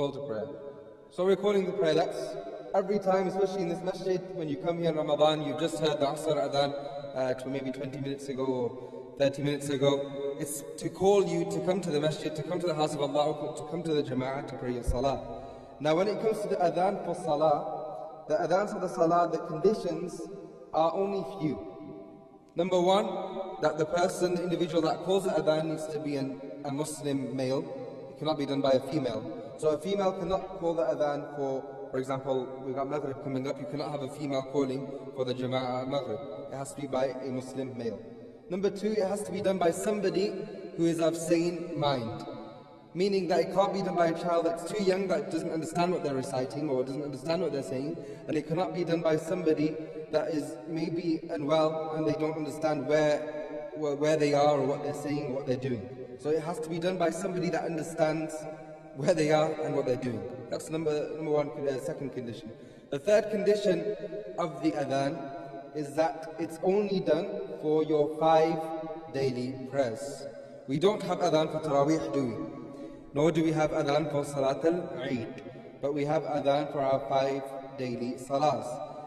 Call to prayer. So we're calling the prayer. That's every time, especially in this masjid, when you come here in Ramadan, you've just heard the Asr Adhan maybe 20 minutes ago or 30 minutes ago. It's to call you to come to the masjid, to come to the house of Allah, or to come to the Jama'ah to pray your Salah. Now when it comes to the Adhan for Salah, the Adhans for the Salah, the conditions are only few. Number one, that the individual that calls the Adhan needs to be a Muslim male. It cannot be done by a female. So a female cannot call the Adhan for example, we've got Maghrib coming up, you cannot have a female calling for the Jama'ah at Maghrib. It has to be by a Muslim male. Number two, it has to be done by somebody who is of sane mind. Meaning that it can't be done by a child that's too young, that doesn't understand what they're reciting or doesn't understand what they're saying. And it cannot be done by somebody that is maybe unwell and they don't understand where they are or what they're saying or what they're doing. So it has to be done by somebody that understands where they are and what they're doing. That's number one, second condition. The third condition of the Adhan is that it's only done for your 5 daily prayers. We don't have Adhan for Taraweeh, do we? Nor do we have Adhan for Salat al-Eid, but we have Adhan for our 5 daily Salahs.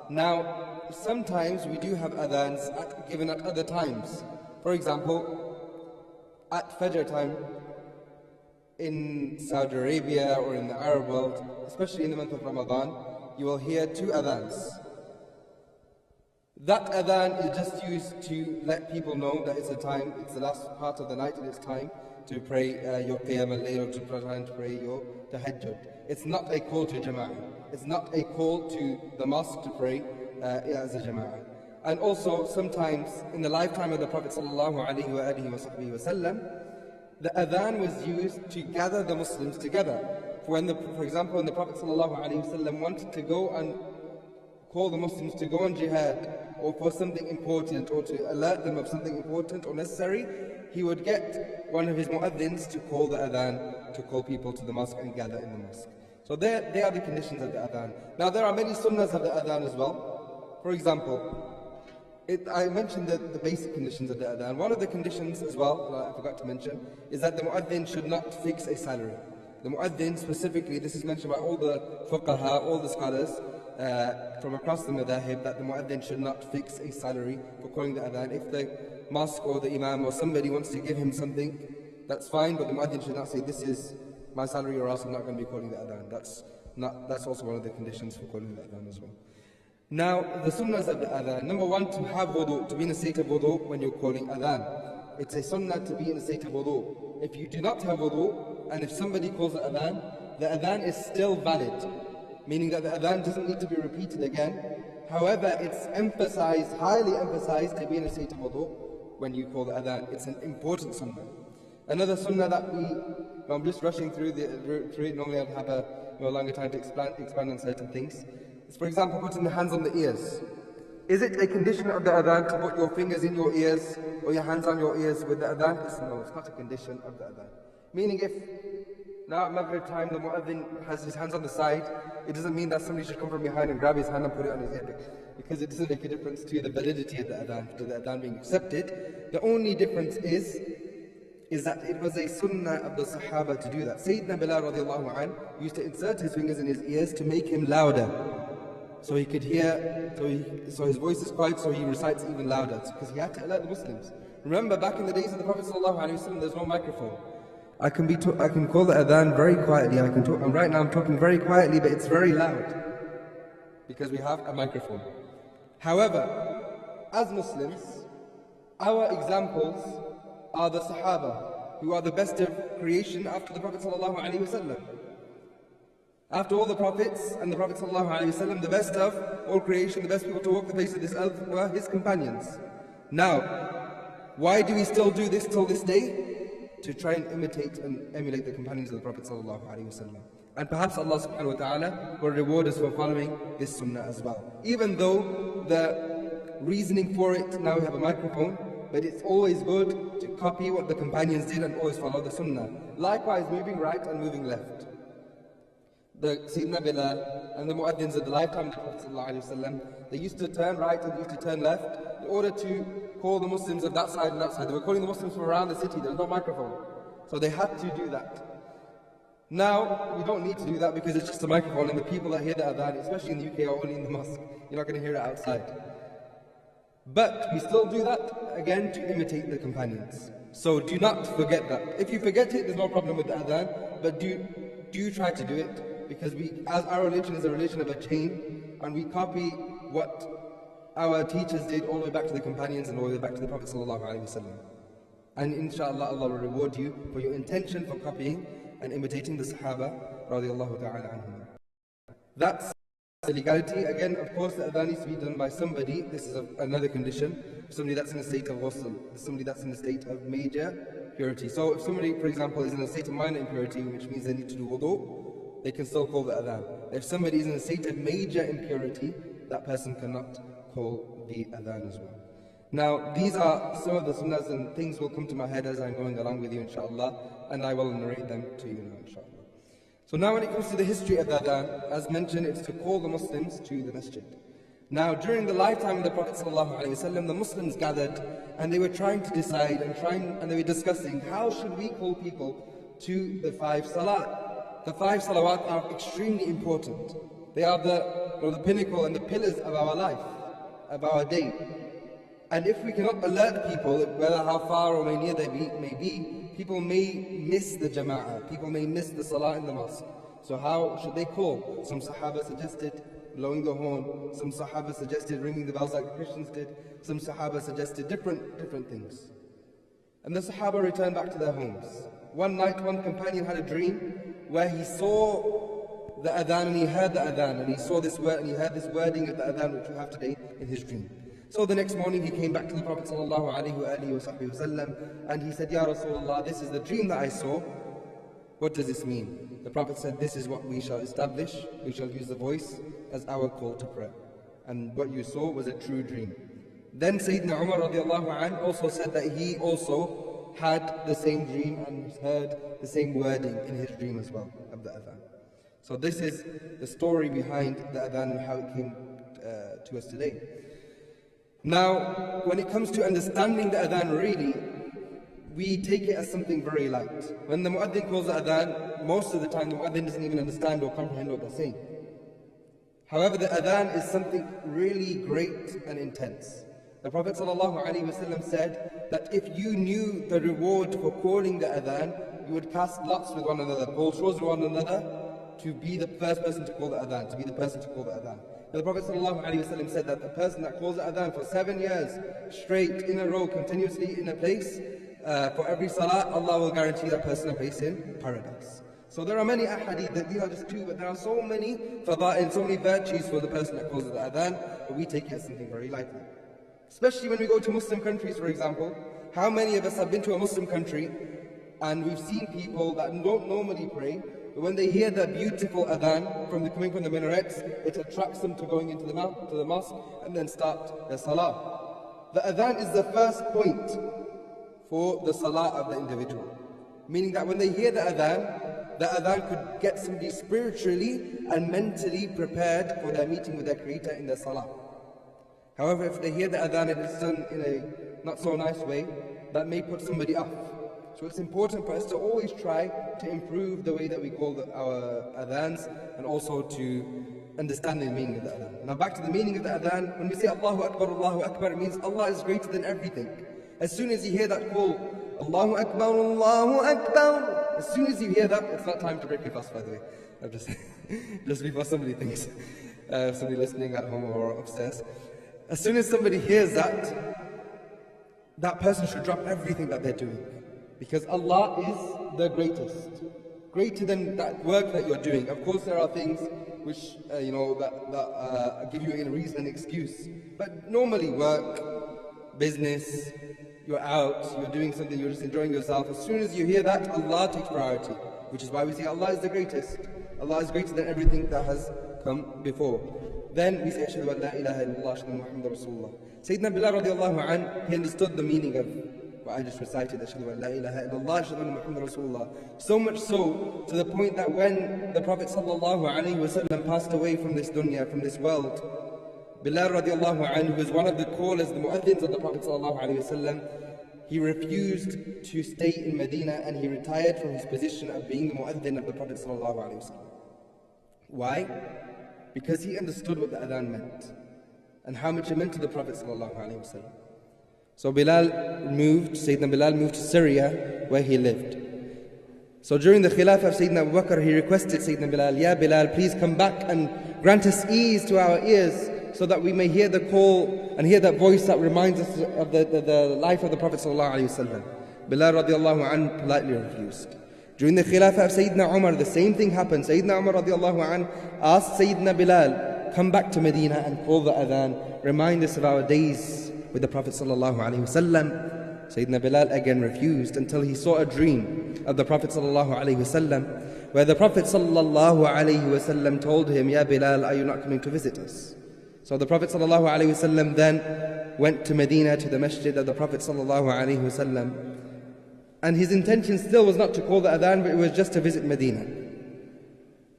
Now, sometimes we do have Adhans given at other times. For example, at Fajr time in Saudi Arabia or in the Arab world, especially in the month of Ramadan, you will hear 2 Adhans. That Adhan is just used to let people know that it's the last part of the night and it's time to pray your Qiyam al-Layl, or to pray your Tahajjud. It's not a call to Jama'ah. It's not a call to the mosque to pray as a Jama'ah. And also, sometimes in the lifetime of the Prophet ﷺ, the Adhan was used to gather the Muslims together. For example, when the Prophet ﷺ wanted to go and call the Muslims to go on jihad, or for something important, or to alert them of something important or necessary, he would get one of his mu'adhins to call the Adhan, to call people to the mosque and gather in the mosque. So they are the conditions of the Adhan. Now there are many Sunnahs of the Adhan as well. For example, I mentioned the basic conditions of the Adhan. One of the conditions as well, I forgot to mention, is that the mu'adhin should not fix a salary. The mu'adhin specifically, this is mentioned by all the fuqaha, all the scholars, from across the madhahib, that the mu'adhin should not fix a salary for calling the Adhan. If the mosque or the imam or somebody wants to give him something, that's fine, but the mu'adhin should not say, this is my salary or else I'm not going to be calling the Adhan. That's also one of the conditions for calling the Adhan as well. Now, the Sunnahs of the Adhan. Number one, to have wudu, to be in a state of wudu when you're calling Adhan. It's a Sunnah to be in a state of wudu. If you do not have wudu, and if somebody calls the Adhan is still valid. Meaning that the Adhan doesn't need to be repeated again. However, it's emphasized, highly emphasized, to be in a state of wudu when you call the Adhan. It's an important Sunnah. Another Sunnah that I'm just rushing through it, normally I'd have a longer time to expand on certain things. It's, for example, putting the hands on the ears. Is it a condition of the Adhan to put your fingers in your ears or your hands on your ears with the Adhan? No, it's not a condition of the Adhan. Meaning if now at Maghrib time the mu'adhin has his hands on the side, it doesn't mean that somebody should come from behind and grab his hand and put it on his ear, because it doesn't make a difference to the validity of the Adhan, to the Adhan being accepted. The only difference is that it was a sunnah of the Sahaba to do that. Sayyidina Bilal radiallahu anh used to insert his fingers in his ears to make him louder, so he could hear, so his voice is quiet, so he recites even louder, because he had to alert the Muslims. Remember, back in the days of the Prophet ﷺ, there's no microphone. I can call the Adhan very quietly. I can talk, and right now I'm talking very quietly, but it's very loud because we have a microphone. However, as Muslims, our examples are the Sahaba, who are the best of creation after the Prophet ﷺ. After all the Prophets and the Prophet ﷺ, the best of all creation, the best people to walk the face of this earth were his companions. Now, why do we still do this till this day? To try and imitate and emulate the companions of the Prophet ﷺ. And perhaps Allah subhanahu wa ta'ala will reward us for following this sunnah as well. Even though the reasoning for it, now we have a microphone, but it's always good to copy what the companions did and always follow the sunnah. Likewise, moving right and moving left. The Sayyidina Bilal and the mu'adhins of the lifetime of the Prophet ﷺ, they used to turn right and used to turn left in order to call the Muslims of that side and that side. They were calling the Muslims from around the city, there was no microphone. So they had to do that. Now, we don't need to do that because it's just a microphone and the people that hear the adhan, especially in the UK, are only in the mosque. You're not going to hear it outside. But we still do that, again, to imitate the companions. So do not forget that. If you forget it, there's no problem with the adhan, but do try to do it, because as our religion is a religion of a chain, and we copy what our teachers did all the way back to the companions and all the way back to the Prophet ﷺ. And inshallah, Allah will reward you for your intention for copying and imitating the Sahaba radiallahu ta'ala anhum. That's the legality. Again, of course, the adhan needs to be done by somebody. This is another condition. Somebody that's in a state of ghusl, somebody that's in a state of major purity. So if somebody, for example, is in a state of minor impurity, which means they need to do wudu, they can still call the adhan. If somebody is in a state of major impurity, that person cannot call the adhan as well. Now, these are some of the sunnahs, and things will come to my head as I'm going along with you, inshallah, and I will narrate them to you now, inshallah. So now when it comes to the history of the adhan, as mentioned, it's to call the Muslims to the masjid. Now, during the lifetime of the Prophet ﷺ, the Muslims gathered and they were trying to decide and they were discussing how should we call people to the 5 salat. The 5 salawat are extremely important. They are the pinnacle and the pillars of our life, of our day. And if we cannot alert people, whether how far or how near they may be, people may miss the jama'ah, people may miss the salah in the mosque. So how should they call? Some Sahaba suggested blowing the horn, some Sahaba suggested ringing the bells like the Christians did, some Sahaba suggested different things. And the Sahaba returned back to their homes. One night, one companion had a dream where he saw the adhan and he heard the adhan, and he saw this word and he heard this wording of the adhan which we have today in his dream. So the next morning he came back to the Prophet ﷺ and he said, Ya Rasulullah, this is the dream that I saw. What does this mean? The Prophet said, this is what we shall establish. We shall use the voice as our call to prayer. And what you saw was a true dream. Then Sayyidina Umar radiallahu anh also said that he also had the same dream and heard the same wording in his dream as well of the adhan. So this is the story behind the adhan and how it came to us today. Now, when it comes to understanding the adhan really, we take it as something very light. When the mu'adhin calls the adhan, most of the time the mu'adhin doesn't even understand or comprehend what they're saying. However, the adhan is something really great and intense. The Prophet ﷺ said that if you knew the reward for calling the adhan, you would cast lots with one another, pull straws with one another, to be the first person to call the adhan, to be the person to call the adhan. The Prophet ﷺ said that the person that calls the adhan for 7 years straight in a row, continuously in a place, for every salah, Allah will guarantee that person a place in paradise. So there are many ahadith, that these are just two, but there are so many fada'il, so many virtues for the person that calls the adhan, but we take it as something very lightly. Especially when we go to Muslim countries, for example. How many of us have been to a Muslim country and we've seen people that don't normally pray, but when they hear the beautiful adhan coming from the minarets, it attracts them to going into the mosque and then start their salah. The adhan is the first point for the salah of the individual. Meaning that when they hear the adhan could get somebody spiritually and mentally prepared for their meeting with their Creator in their salah. However, if they hear the adhan and it's done in a not so nice way, that may put somebody off. So it's important for us to always try to improve the way that we call our adhans, and also to understand the meaning of the adhan. Now back to the meaning of the adhan, when we say Allahu Akbar, it means Allah is greater than everything. As soon as you hear that call, Allahu Akbar, as soon as you hear that, it's not time to break your fast, by the way. I'm just before somebody thinks, somebody listening at home or upstairs. As soon as somebody hears that person should drop everything that they're doing. Because Allah is the greatest. Greater than that work that you're doing. Of course there are things which, that give you a reason and excuse. But normally work, business, you're out, you're doing something, you're just enjoying yourself. As soon as you hear that, Allah takes priority. Which is why we say Allah is the greatest. Allah is greater than everything that has come before. Then we say, Ashhadu an la ilaha illallah, Ashhadu Muhammad Rasulullah. Sayyidina Bilal radiallahu anh, he understood the meaning of what I just recited, Ashhadu an la ilaha illallah, Ashhadu Muhammad Rasulullah. So much so, to the point that when the Prophet ﷺ passed away from this dunya, from this world, Bilal radiallahu anh, who is one of the callers, the mu'adhins of the Prophet ﷺ, he refused to stay in Medina and he retired from his position of being the mu'adhin of the Prophet ﷺ. Why? Because he understood what the adhan meant and how much it meant to the Prophet ﷺ. So Sayyidina Bilal moved to Syria where he lived. So during the Khilafah of Sayyidina Abu Bakr, he requested Sayyidina Bilal, Ya Bilal, please come back and grant us ease to our ears so that we may hear the call and hear that voice that reminds us of the life of the Prophet ﷺ. Bilal radiallahu anhu politely refused. During the Khilafah of Sayyidina Umar, the same thing happened. Sayyidina Umar radiallahu anhu asked Sayyidina Bilal, come back to Medina and call the adhan, remind us of our days with the Prophet ﷺ. Sayyidina Bilal again refused until he saw a dream of the Prophet ﷺ, where the Prophet ﷺ told him, Ya Bilal, are you not coming to visit us? So the Prophet ﷺ then went to Medina, to the masjid of the Prophet ﷺ, and his intention still was not to call the adhan, but it was just to visit Medina.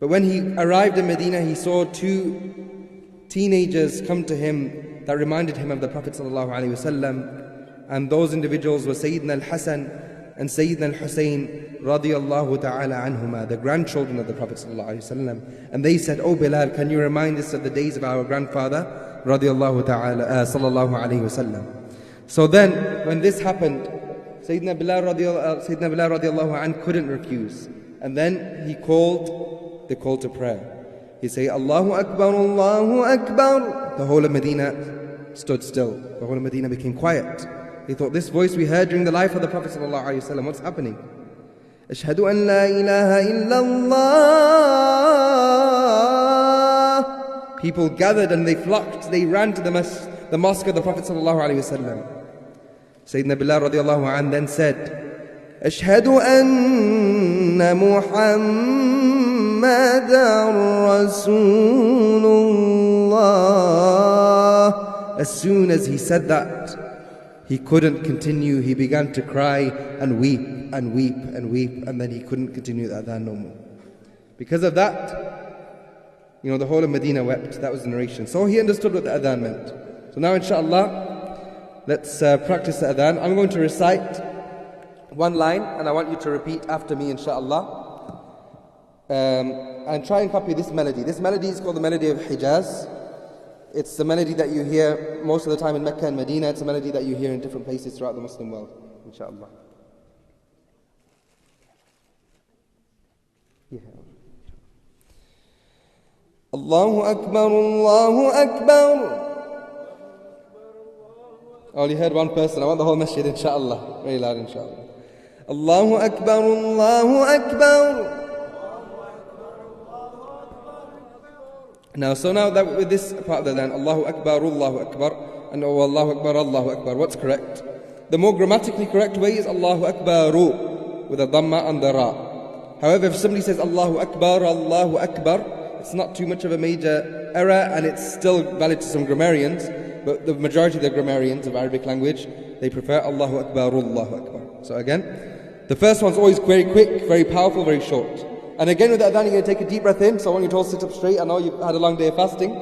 But when he arrived in Medina, he saw two teenagers come to him that reminded him of the Prophet ﷺ, and those individuals were Sayyidina al-Hasan and Sayyidina al-Husayn radiyallahu ta'ala anhuma, the grandchildren of the Prophet ﷺ. And they said, Oh Bilal, can you remind us of the days of our grandfather radiyallahu ta'ala sallallahu alayhi wasallam. So then when this happened, Sayyidina Bilal radiyallahu anhu couldn't refuse, and then he called the call to prayer. He said, Allahu Akbar, Allahu Akbar. The whole of Medina stood still. The whole of Medina became quiet. He thought, this voice we heard during the life of the Prophet ﷺ, what's happening? Ashhadu an la ilaha illallah. People gathered and they flocked, they ran to the mosque of the Prophet ﷺ. Sayyidina Bilal radiallahu anhu then said, Ashhadu anna Muhammadan Rasulullah. As soon as he said that, he couldn't continue. He began to cry and weep and weep and weep, and then he couldn't continue the adhan no more. Because of that, the whole of Medina wept. That was the narration. So he understood what the adhan meant. So now inshallah, let's practice the adhan. I'm going to recite one line and I want you to repeat after me inshallah. And try and copy this melody. This melody is called the melody of Hijaz. It's the melody that you hear most of the time in Mecca and Medina. It's a melody that you hear in different places throughout the Muslim world, inshallah. Yeah. Allahu Akbar, Allahu Akbar. I only heard one person. I want the whole masjid, inshallah. Very loud, inshallah. Allahu Akbar, Allahu Akbar. Now that with this part of the adhan, Allahu Akbar, Allahu Akbar, and Allahu Akbar, Allahu Akbar, what's correct? The more grammatically correct way is Allahu Akbaru, with a dhamma on the ra. However, if somebody says Allahu Akbar, it's not too much of a major error, and it's still valid to some grammarians, but the majority of the grammarians of Arabic language, they prefer Allahu Akbar, Allahu Akbar. So again, the first one's always very quick, very powerful, very short. And again with the adhan, you're going to take a deep breath in. So I want you to all sit up straight. I know you've had a long day of fasting,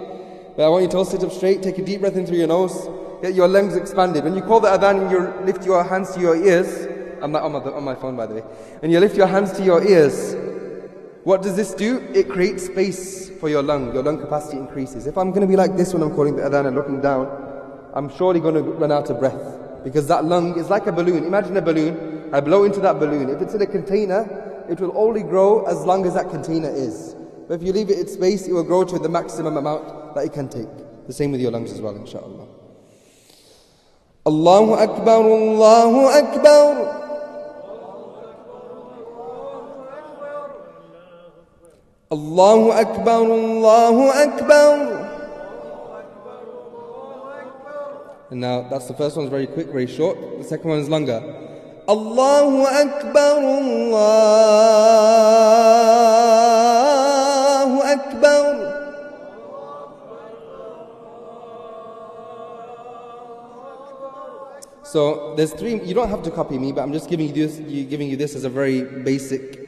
but I want you to all sit up straight. Take a deep breath in through your nose. Get your lungs expanded. When you call the adhan and you lift your hands to your ears, I'm not on my phone by the way. When you lift your hands to your ears, what does this do? It creates space for your lung. Your lung capacity increases. If I'm going to be like this when I'm calling the adhan and looking down, I'm surely going to run out of breath. Because that lung is like a balloon. Imagine a balloon. I blow into that balloon. If it's in a container, it will only grow as long as that container is. But if you leave it in space, it will grow to the maximum amount that it can take. The same with your lungs as well, inshallah. Allahu Akbar, Allahu Akbar. Allahu Akbar, Allahu Akbar. And now that's the first one is very quick, very short. The second one is longer. Allahu Akbar, Allahu Akbar. So there's three. You don't have to copy me, but I'm just giving you this as a very basic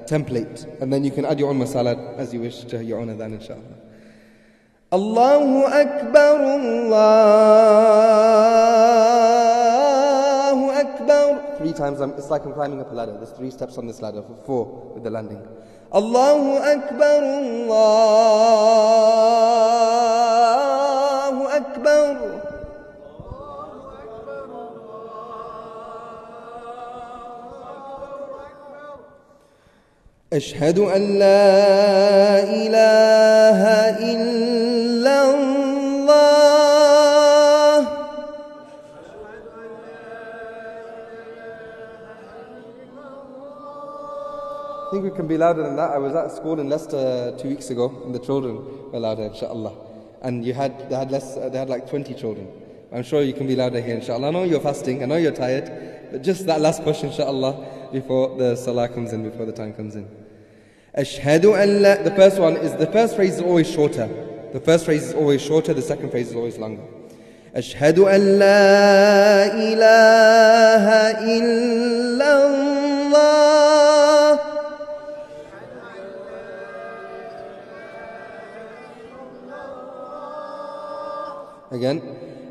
template, and then you can add your own masala as you wish to your own adhan, inshallah. Allahu Akbar, Allah. times, it's like I'm climbing up a ladder. There's 3 steps on this ladder, 4 with the landing. Allahu Akbar, Allahu Akbar. أشهد أن لا إله إلا الله. I think we can be louder than that. I was at school in Leicester 2 weeks ago, and the children were louder, inshallah. And they had like 20 children. I'm sure you can be louder here, inshallah. I know you're fasting, I know you're tired, but just that last push, inshallah, before the salah comes in, before the time comes in. Ashhadu an la. The first phrase is always shorter. The first phrase is always shorter, the second phrase is always longer. Ashhadu an la ilaha illallah. Again.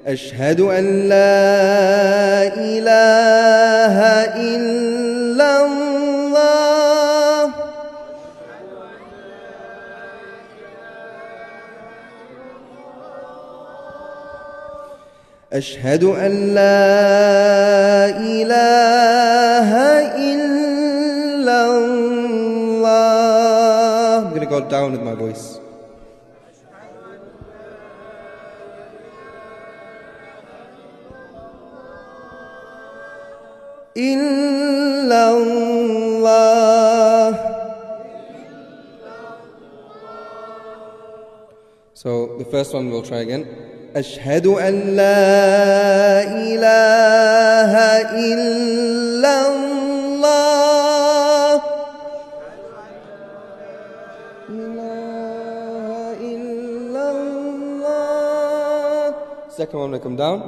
Ashhadu an la ilaha illallah. أشهد أن لا إله إلا الله. I'm going to go down with my voice. إلا الله. So the first one we'll try again. أشهد أن لا إله إلا الله. إله إلا الله. Second one will come down.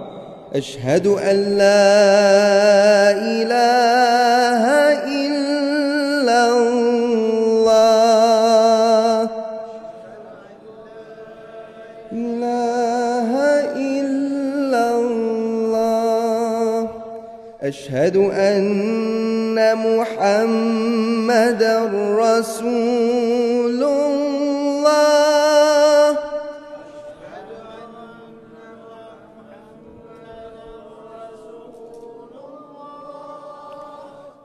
أشهد أن لا إله إلا الله. إله إلا الله. أشهد أن محمدا رسول الله.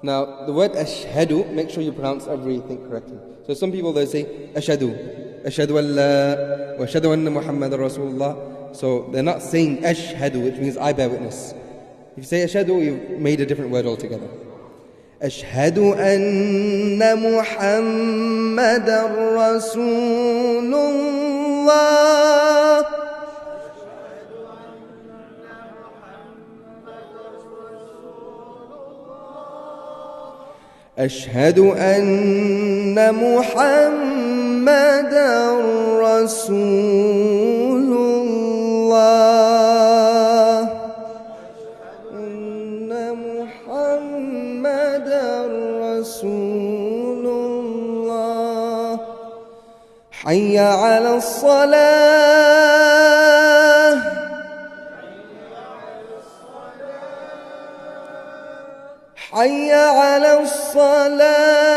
Now, the word ashhadu, make sure you pronounce everything correctly. So some people, they say ashhadu, ashhadu an la, wa ashhadu anna Muhammadan Rasulullah. So they're not saying ashhadu, which means I bear witness. If you say ashhadu, you've made a different word altogether. Ashhadu anna Muhammadan Rasulullah. أشهد أن محمدا رسول الله. أن محمدا رسول الله. حي على الصلاة. حي على الصلاة.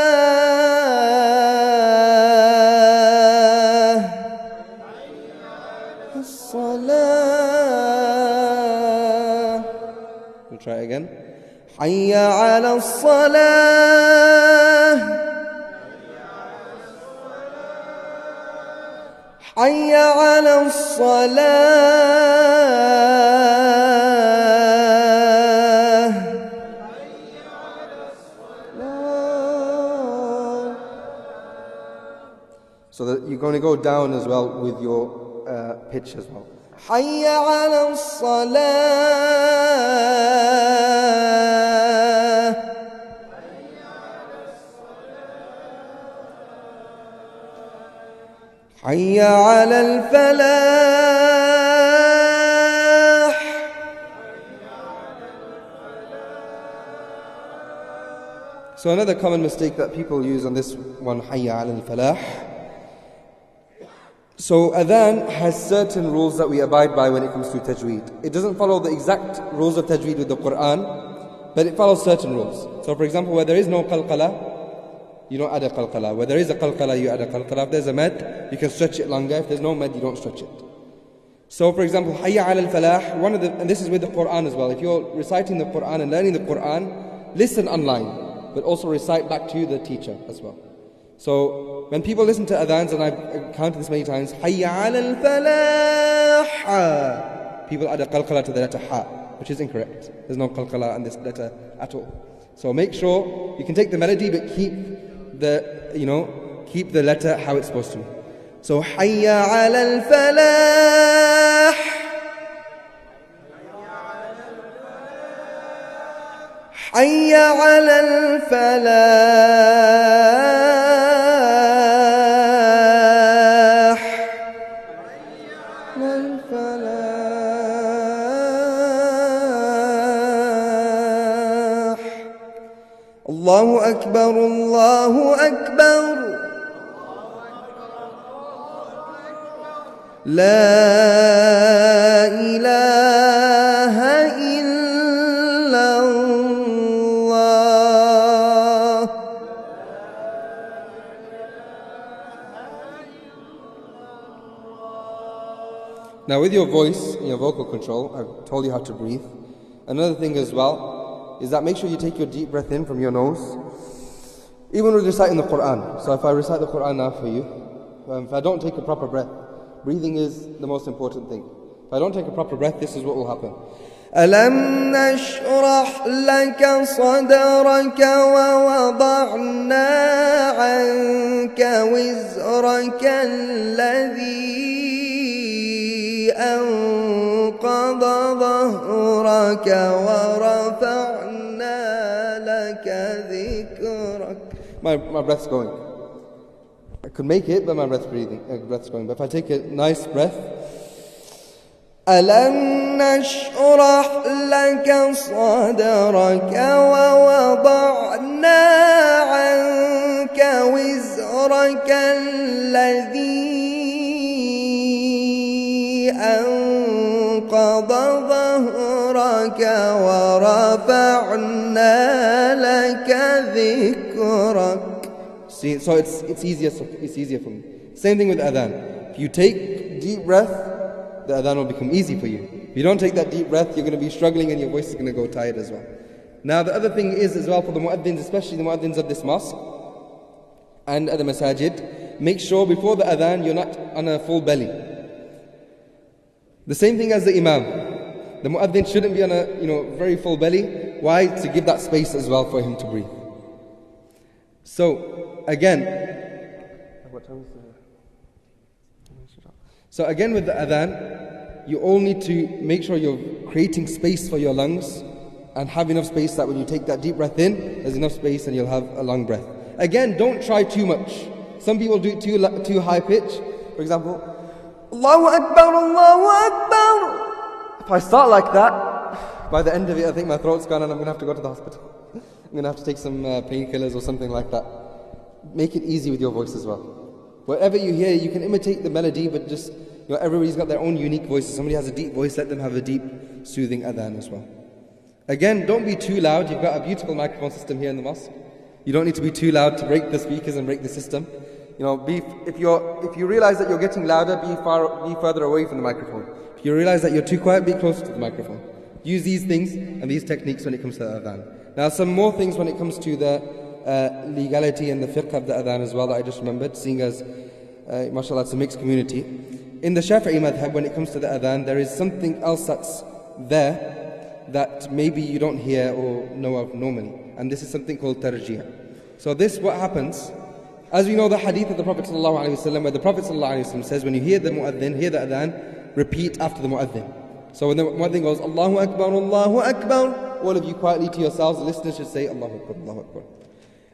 الصلاة. We'll try again. حي على الصلاة. حي على الصلاة. So that you're going to go down as well with your pitch as well. حي على الصلاة. حي على الفلاح. So another common mistake that people use on this one, حي على الفلاح. So Adhan has certain rules that we abide by when it comes to tajweed. It doesn't follow the exact rules of tajweed with the Quran, but it follows certain rules. So for example, where there is no qalqala, you don't add a qalqala. Where there is a qalqala, you add a qalqala. If there's a med, you can stretch it longer. If there's no med, you don't stretch it. So for example, Hayya Al Falaah, and this is with the Quran as well. If you're reciting the Quran and learning the Quran, listen online, but also recite back to the teacher as well. So when people listen to adhans, and I've counted this many times, Hayya Al Falaah, people add a qalqala to the letter ha, which is incorrect. There's no qalqala on this letter at all. So make sure you can take the melody, but keep the letter how it's supposed to. So Hayya Al Falaah, Hayya Al Falaah, Al Falaah. Allahu Akbar, Allahu Akbar. لا إله إلا الله. Now with your voice and your vocal control, I've told you how to breathe. Another thing as well is that make sure you take your deep breath in from your nose, even when reciting the Quran. So if I recite the Quran now for you, if I don't take a proper breath, breathing is the most important thing. If I don't take a proper breath, this is what will happen. ألم نشرح لك صدرك ووضعنا عنك وزرك الذي أنقض ظهرك ورفعنا لك ذكرك. My breath's going. I could make it, but my breath's going. But if I take a nice breath, ألم نشرح لك صدرك ووضعنا عنك وزرك الذي أنقض ظهرك ورفعنا لك ذكرك. See, so it's easier for me. Same thing with adhan. If you take deep breath, the adhan will become easy for you. If you don't take that deep breath, you're going to be struggling and your voice is going to go tired as well. Now the other thing is as well for the mu'adhins, especially the mu'adhins of this mosque and at the masajid, make sure before the adhan you're not on a full belly. The same thing as the imam. The mu'adhin shouldn't be on a very full belly. Why? To give that space as well for him to breathe. So again, with the adhan, you all need to make sure you're creating space for your lungs and have enough space that when you take that deep breath in, there's enough space and you'll have a long breath. Again, don't try too much. Some people do it too high pitch. For example, Allahu Akbar, Allahu Akbar. If I start like that, by the end of it, I think my throat's gone and I'm going to have to go to the hospital. I'm going to have to take some painkillers or something like that. Make it easy with your voice as well. Whatever you hear, you can imitate the melody, but just, everybody's got their own unique voices. Somebody has a deep voice, let them have a deep, soothing adhan as well. Again, don't be too loud. You've got a beautiful microphone system here in the mosque. You don't need to be too loud to break the speakers and break the system. If you realize that you're getting louder, be further away from the microphone. If you realize that you're too quiet, be closer to the microphone. Use these things and these techniques when it comes to the adhan. Now some more things when it comes to the legality and the fiqh of the adhan as well that I just remembered, seeing as mashallah it's a mixed community. In the Shafi'i madhab, when it comes to the adhan, there is something else that's there that maybe you don't hear or know of normally, and this is something called tarjih. So this, what happens, as we know the hadith of the Prophet ﷺ, where the Prophet ﷺ says, when you hear the mu'adhin, hear the adhan, repeat after the mu'adhin. So when the mu'adhin goes, Allahu Akbar, Allahu Akbar, all of you quietly to yourselves, the listeners should say, Allahu Akbar, Allahu Akbar.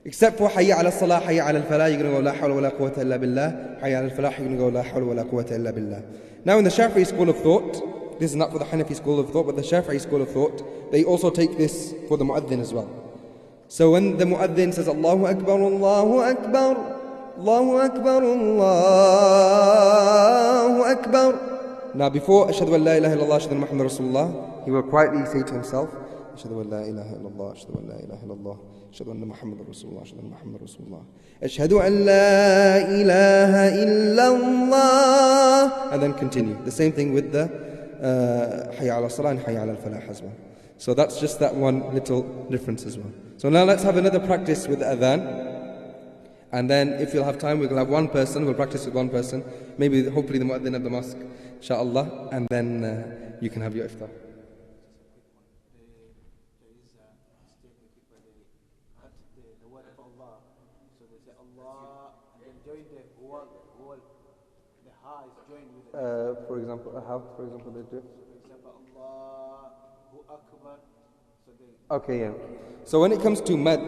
Except for Hayya Ala Salah, Hayya Ala Falaah, you're going to go La hawla wa la quwwata illa billah. Hayya Ala Falaah, you're going to go La hawla wa la quwwata illa billah. Now in the Shafi'i school of thought, this is not for the Hanafi school of thought, but the Shafi'i school of thought, they also take this for the mu'adhin as well. So when the mu'adhin says Allahu Akbar, Allahu Akbar, Allahu Akbar, Allahu Akbar. Now before Ashhadu an la ilaha illallah, Ashhadu anna Muhammadan Rasulullah, he will quietly say to himself, أشهد أن لا إله إلا الله أشهد أن لا إله إلا الله أشهد أن محمد رسول الله أشهد أن محمد رسول الله أشهد أن لا إله إلا الله. And then continue. The same thing with the Hayya ala Salah and Hayya ala Falah as well. So that's just that one little difference as well. So now let's have another practice with the Adhan. And then if you'll have time, we'll have one person, we'll practice with one person. Maybe, hopefully the mu'adhin of the mosque, inshallah. And then you can have your iftar. For example, how? For example, they do. Okay, yeah. So when it comes to mad,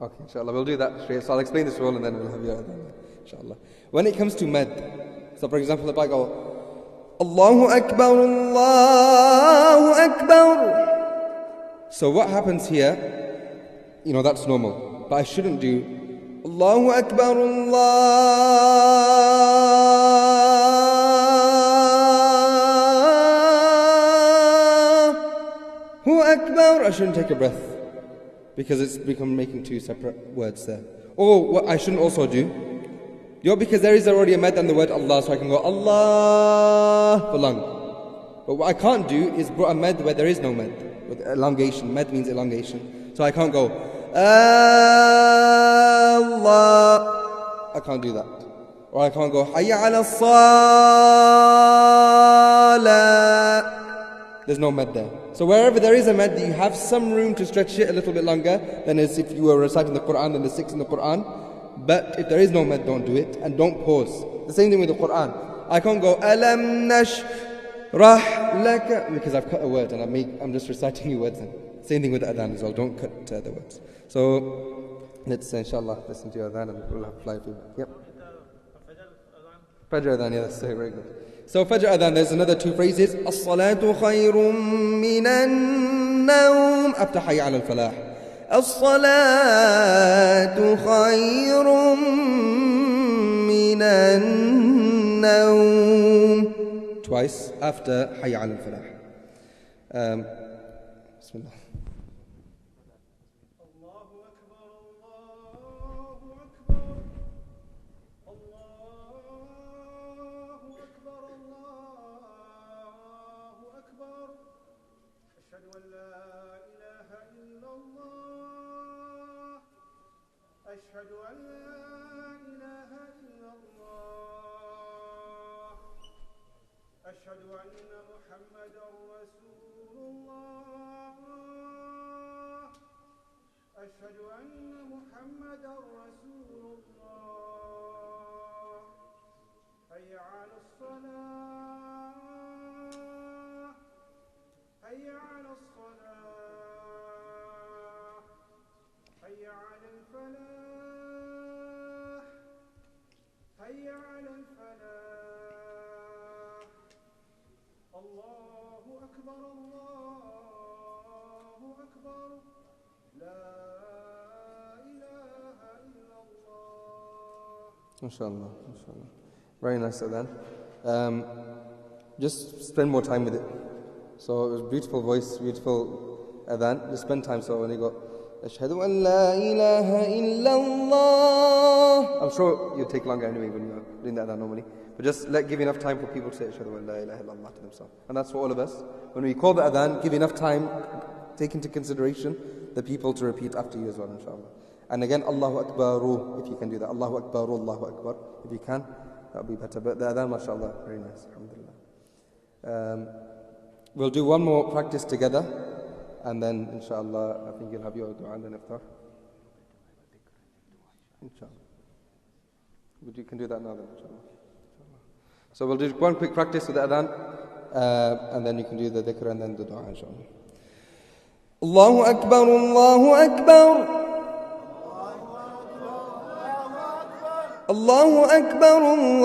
okay, inshallah, we'll do that straight. So I'll explain this rule and then we'll have your adhan, inshallah. When it comes to mad, so for example, if I go, Allahu Akbar, Allahu Akbar. So what happens here, you know, that's normal. But I shouldn't do Allahu Akbar, Allahu Akbar. I shouldn't take a breath, because it's become making two separate words there. Or what I shouldn't also do, because there is already a mad and the word Allah, so I can go Allah for long. But what I can't do is put a mad where there is no mad, with elongation. Mad means elongation. So I can't go Allah. I can't do that. Or I can't go Hayya ala Salah. There's no mad there. So wherever there is a mad, you have some room to stretch it a little bit longer than as if you were reciting the Quran and the 6 in the Quran. But if there is no mad, don't do it and don't pause. The same thing with the Quran. I can't go Alam nashrah laka, because I've cut a word and I'm just reciting words. And same thing with the Adhan as well. Don't cut the words. So let's inshallah listen to your Adhan and we'll have fly feedback. Yep. Fajr Adhan, yeah, that's very good. So Fajr Adhan, there's another two phrases. As-salatu khayrun minan nawm. After Hayya ala al-Falah. As-salatu khayrun minan nawm. Twice after Hayya ala al-Falah. Bismillah. أشهد أن لا إله إلا الله أشهد أن محمدا رسول الله أشهد أن محمدا رسول الله حي على الصلاة حي على الصلاة حي على الفلاح حي على الفلاح الله أكبر الله أكبر لا إله إلا الله. MashaAllah, MashaAllah. Very nice Adhan. Just spend more time with it. So it was beautiful voice, beautiful Adhan. Just spend time. So when you go Ashhadu an la ilaha illallah, I'm sure you'll take longer anyway when you're doing that Adhan normally. But just give enough time for people to say Ashhadu an la ilaha illallah to themselves. And that's for all of us. When we call the Adhan, give enough time, take into consideration the people to repeat after you as well, inshallah. And again, Allahu Akbaru, if you can do that. Allahu Akbaru, Allahu Akbar. If you can, that would be better. But the Adhan, mashallah, very nice, alhamdulillah. We'll do one more practice together. And then, inshallah, I think you'll have your dua and then iftar. Inshallah. But you can do that now then, inshallah. So we'll do one quick practice with the Adhan. And then you can do the dhikr and then the dua, inshallah. Allahu Akbar, Allahu Akbar. Allahu Akbar, Allahu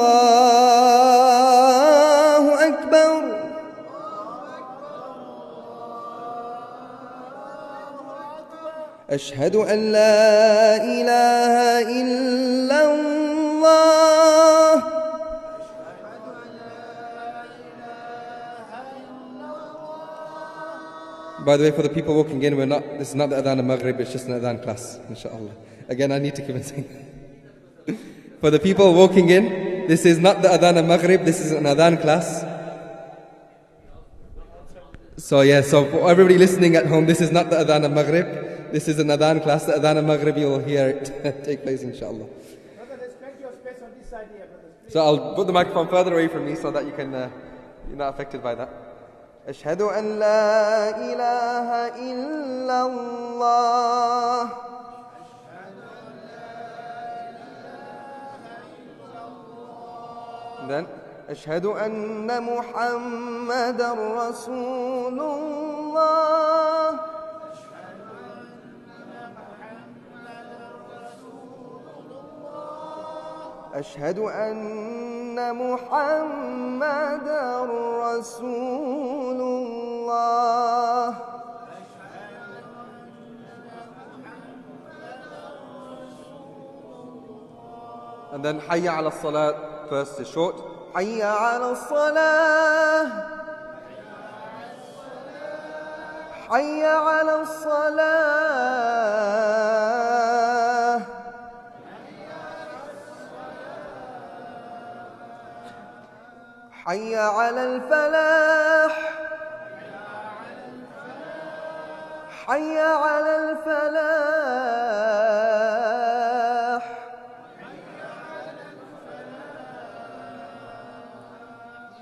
Akbar. أشهد أن لا إله إلا الله By the way, for the people walking in, this is not the Adhan of Maghrib, it's just an Adhan class, inshallah. Again, I need to keep on saying that. For the people walking in, this is not the Adhan of Maghrib, this is an Adhan class. So for everybody listening at home, this is not the Adhan of Maghrib, this is an Adhan class. The Adhan of Maghrib, you will hear it take place, inshallah. Brother, there's plenty of space on this side here, brothers. Please. So I'll put the microphone further away from me so that you can, you're not affected by that. أشهد أن لا إله إلا الله Then أشهد أن محمد رسول الله أشهد أن محمد رسول الله And then حي على الصلاة first is short حي على الصلاة حي على الصلاة حي على الفلاح حي على الفلاح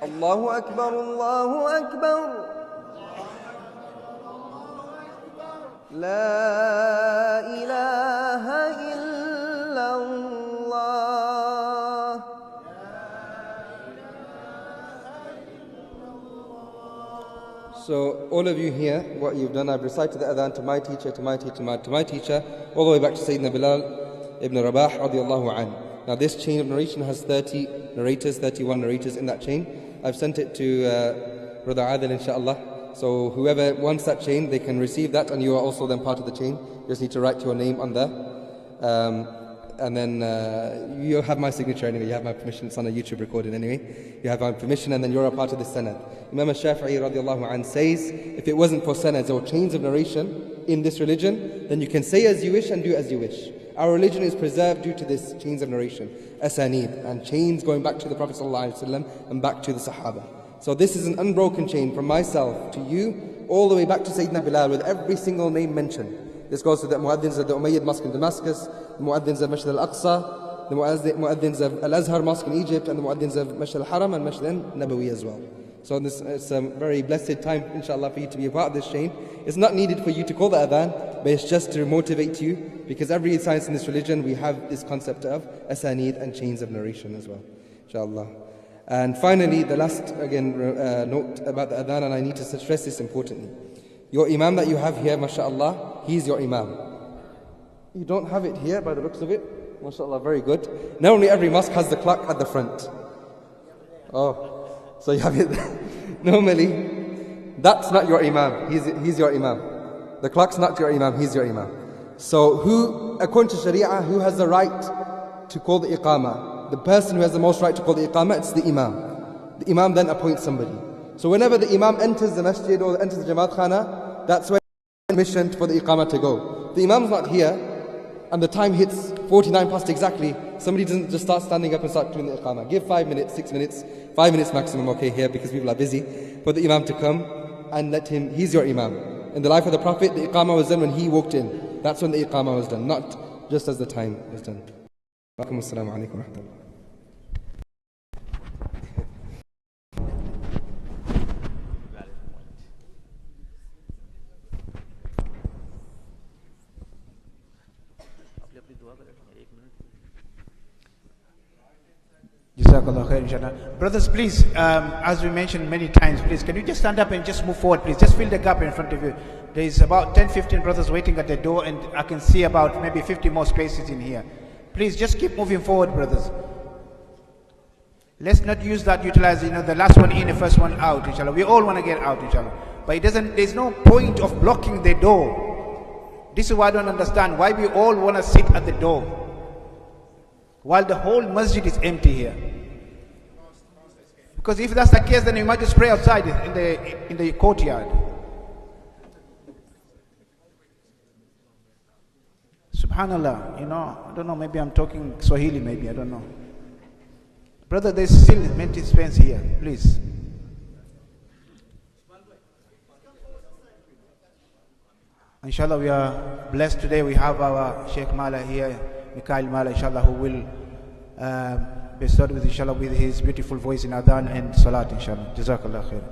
الله أكبر الله أكبر لا إله إلا الله So all of you here, what you've done, I've recited the adhan to my teacher, to my teacher, to my teacher, all the way back to Sayyidina Bilal ibn Rabah radiallahu anhu. Now this chain of narration has 30 narrators, 31 narrators in that chain. I've sent it to Brother Adil inshallah. So whoever wants that chain, they can receive that, and you are also then part of the chain. You just need to write your name on there. And then you have my signature anyway, you have my permission, it's on a YouTube recording anyway. You have my permission, and then you're a part of the sanad. Imam al-Shafi'i radiallahu anh says, if it wasn't for sanads or chains of narration in this religion, then you can say as you wish and do as you wish. Our religion is preserved due to this chains of narration, asanid, and chains going back to the Prophet ﷺ and back to the Sahaba. So this is an unbroken chain from myself to you, all the way back to Sayyidina Bilal with every single name mentioned. This goes to the muaddins of the Umayyad Mosque in Damascus, the muaddins of Masjid Al-Aqsa, the muaddins of Al-Azhar Mosque in Egypt, and the muaddins of Masjid Al-Haram and Masjid Al-Nabawi as well. So it's a very blessed time, inshallah, for you to be a part of this chain. It's not needed for you to call the adhan, but it's just to motivate you, because every science in this religion, we have this concept of asanid and chains of narration as well, inshallah. And finally, the last, again, note about the adhan, and I need to stress this importantly. Your imam that you have here, mashallah, he's your imam. You don't have it here by the looks of it. Mashallah, very good. Not only every mosque has the clock at the front. Oh, so you have it there. Normally, that's not your imam. He's your imam. The clock's not your imam, he's your imam. So who, according to Sharia, who has the right to call the iqamah? The person who has the most right to call the iqamah, it's the imam. The imam then appoints somebody. So whenever the imam enters the masjid or enters the Jamaat Khana, that's when permission for the iqamah to go. The imam's not here, and the time hits 49 past exactly, somebody doesn't just start standing up and start doing the iqamah. Give 5 minutes, 6 minutes, 5 minutes maximum, okay, here, because people are busy, for the imam to come and let him, he's your imam. In the life of the Prophet, the iqamah was done when he walked in. That's when the iqamah was done, not just as the time was done. Assalamu alaikum wa rahmatullah. Jazakallah khair, inshallah. Brothers, please, as we mentioned many times, please, can you just stand up and just move forward, please? Just fill the gap in front of you. There is about 10-15 brothers waiting at the door, and I can see about maybe 50 more spaces in here. Please, just keep moving forward, brothers. Let's not use that, utilize, the last one in, the first one out, inshallah. We all want to get out, inshallah. But there's no point of blocking the door. This is why I don't understand, why we all want to sit at the door, while the whole masjid is empty here. Because if that's the case, then you might just pray outside in the courtyard. Subhanallah, I don't know, maybe I'm talking Swahili, maybe, I don't know. Brother, there's still many space here, please. Inshallah, we are blessed today. We have our Sheikh Mala here, Mikhail Mala, inshallah, who will be started with, inshallah, with his beautiful voice in Adhan and Salat, inshallah. Jazakallah khair.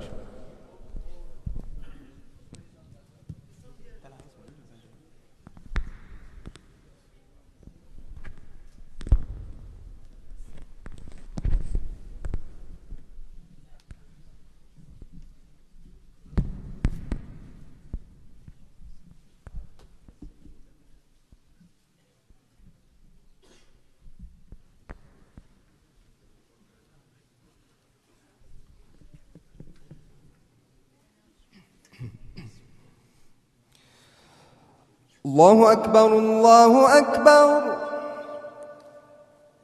الله أكبر الله أكبر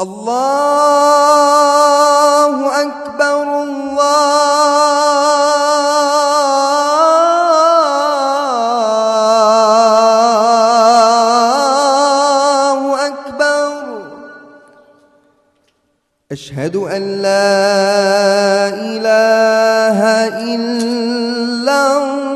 الله أكبر الله أكبر أشهد أن لا إله إلا الله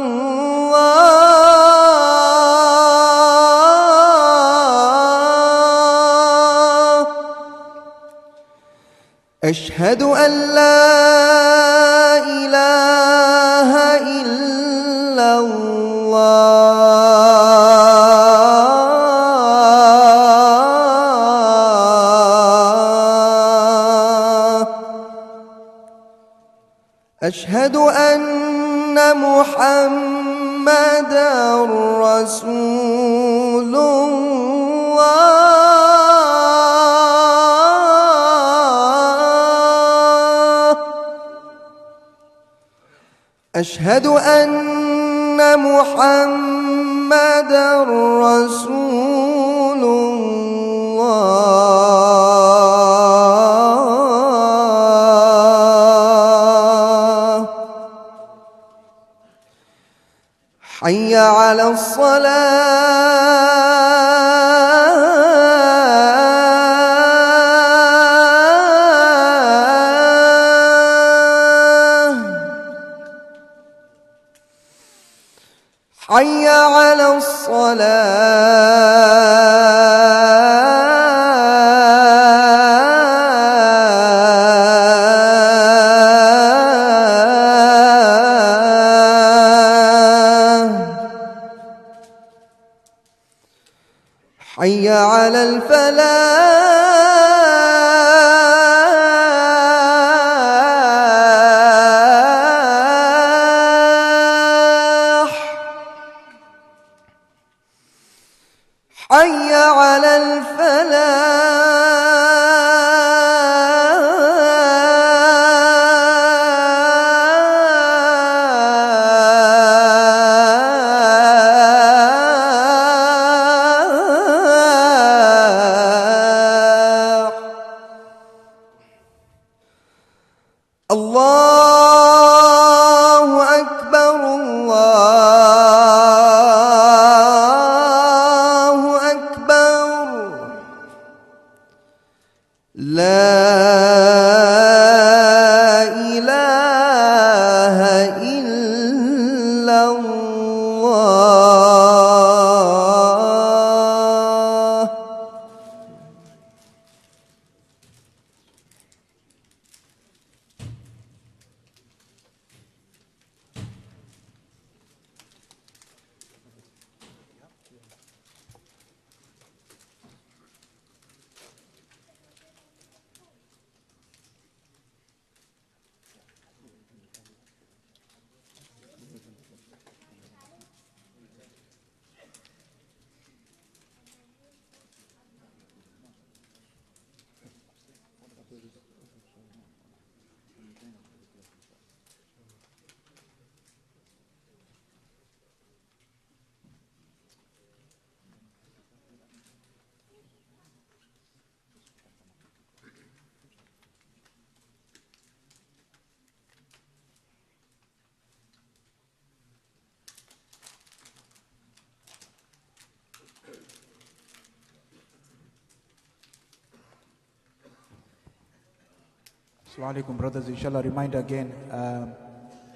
أشهد أن لا إله إلا الله أشهد أن محمدًا رسول الله أشهد أن محمدًا رسول الله حي على حي على حي على الفلاح حي على الفلاح الله أكبر الله أكبر لا إله إلا الله Assalamu alaikum, brothers. Inshallah, reminder again,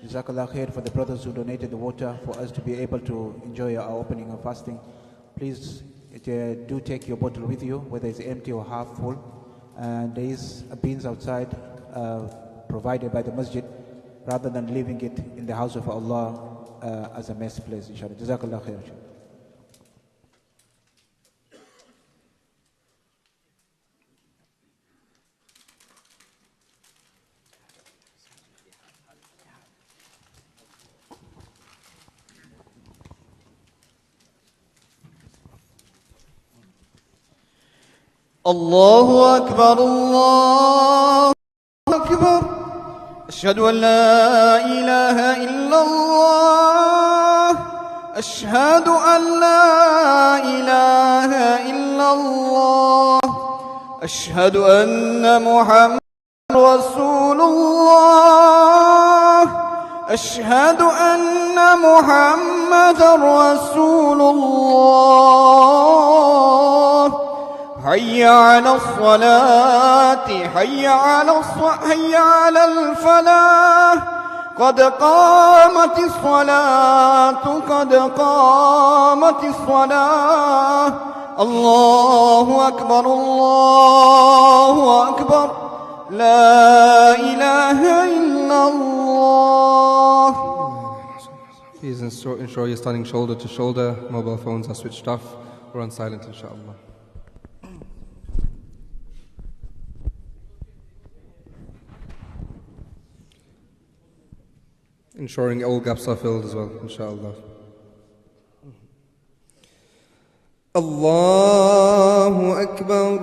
Jazakallah khair for the brothers who donated the water for us to be able to enjoy our opening of fasting. Please do take your bottle with you, whether it's empty or half full. And there is beans outside provided by the masjid, rather than leaving it in the house of Allah as a mess place, inshallah. Jazakallah khair. الله أكبر الله أكبر أشهد أن لا إله إلا الله أشهد أن لا إله إلا الله أشهد أن محمد رسول الله أشهد أن محمد رسول الله حي على الصلاة حي على الفلاح قد قامت الصلاة قد قامت الصلاة الله أكبر الله أكبر لا إله إلا الله. Please ensure you're standing shoulder to shoulder. Mobile phones are switched off. We're on silent, inshallah. Ensuring all gaps are filled as well, inshallah. Allahu Akbar.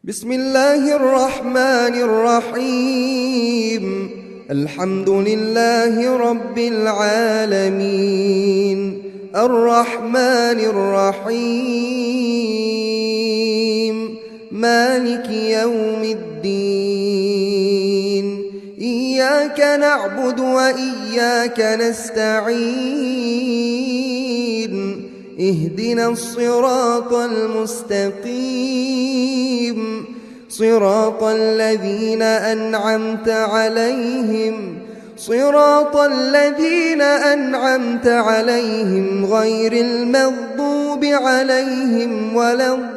Bismillahir Rahmanir Rahim. Alhamdulillahi Rabbil Alameen. Ar-Rahmanir Rahim. Maliki Yawmiddin. إياك نعبد وإياك نستعين اهدنا الصراط المستقيم صراط الذين أنعمت عليهم غير المغضوب عليهم ولا الضالين.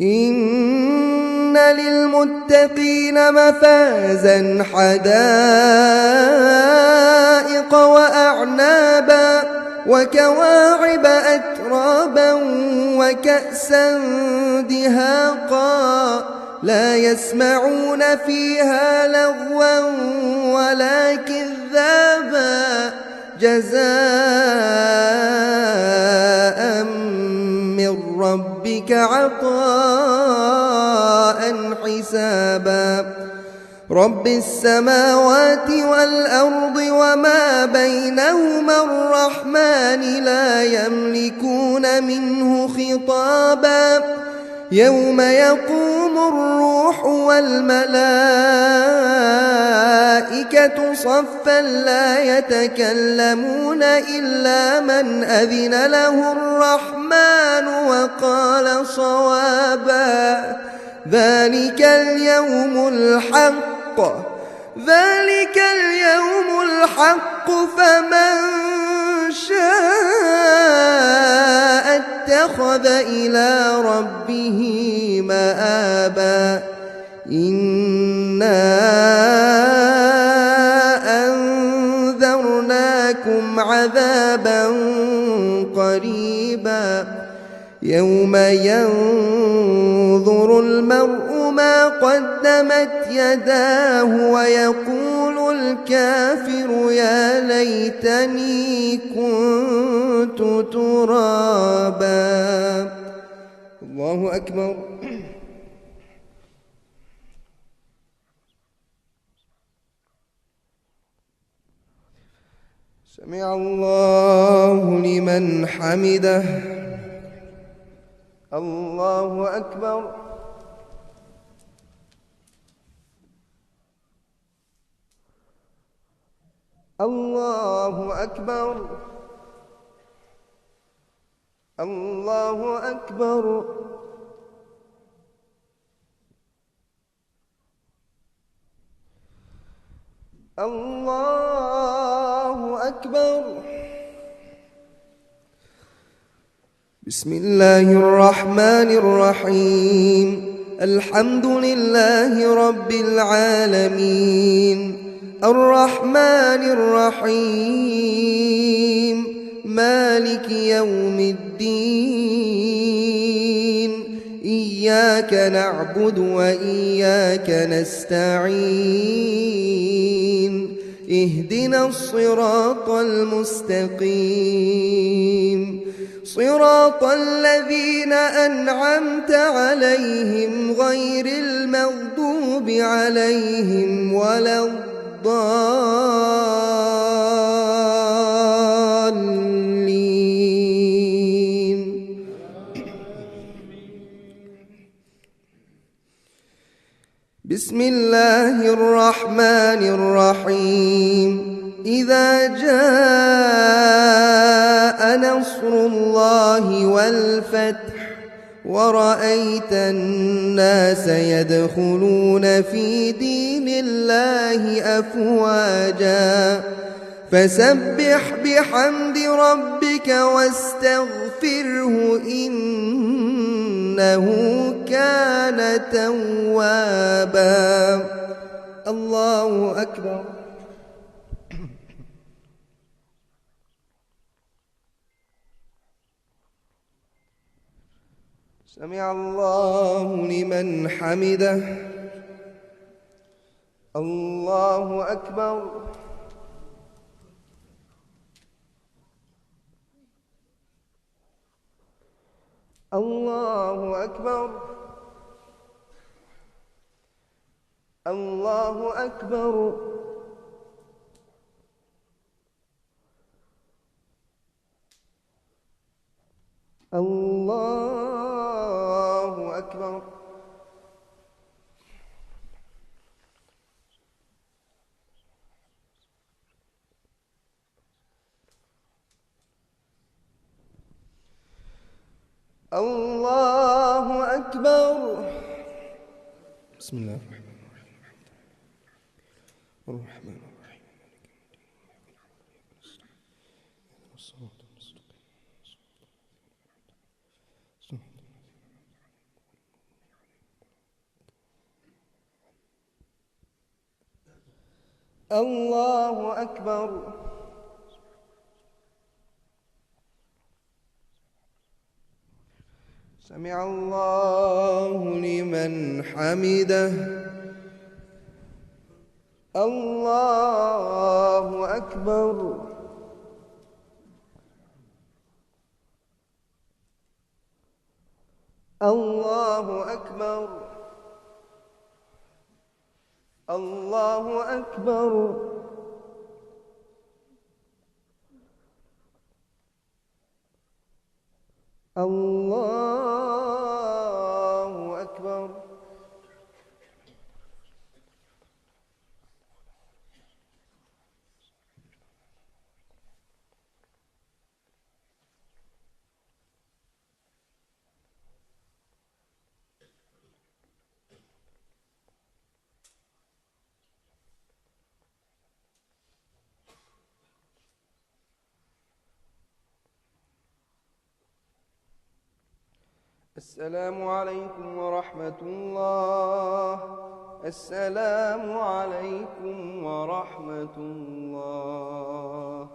إن للمتقين مفازا حدائق وأعنابا وكواعب أترابا وكأسا دهاقا لا يسمعون فيها لغوا ولا كذابا جزاء من ربك عطاء حسابا. رب السماوات والأرض وما بينهما الرحمن لا يملكون منه خطابا. يوم يقوم الروح والملائكة صفا لا يتكلمون إلا من أذن له الرحمن وقال صوابا. ذلك اليوم الحق فمن شاء اتخذ إلى ربه مآبا. إنا أنذرناكم عذابا قريبا يوم ينظر المرء ما قدمت يداه ويقول الكافر يا ليتني كنت ترابا. الله أكبر. سمع الله لمن حمده. الله أكبر. الله أكبر الله أكبر الله أكبر. بسم الله الرحمن الرحيم. الحمد لله رب العالمين الرحمن الرحيم مالك يوم الدين إياك نعبد وإياك نستعين اهدنا الصراط المستقيم صراط الذين أنعمت عليهم غير المغضوب عليهم ولا الضالين. بسم الله الرحمن الرحيم. إذا جاء نصر الله والفتح ورأيت الناس يدخلون في دين الله أفواجا فسبح بحمد ربك واستغفره إنه كان توابا. الله أكبر. سمع الله لمن حمده. الله أكبر. الله أكبر. الله أكبر. الله أكبر. الله أكبر. بسم الله الرحمن الرحيم الله أكبر. سمع الله لمن حمده. الله أكبر. الله أكبر. الله أكبر. الله أكبر. السلام عليكم ورحمة الله. السلام عليكم ورحمة الله.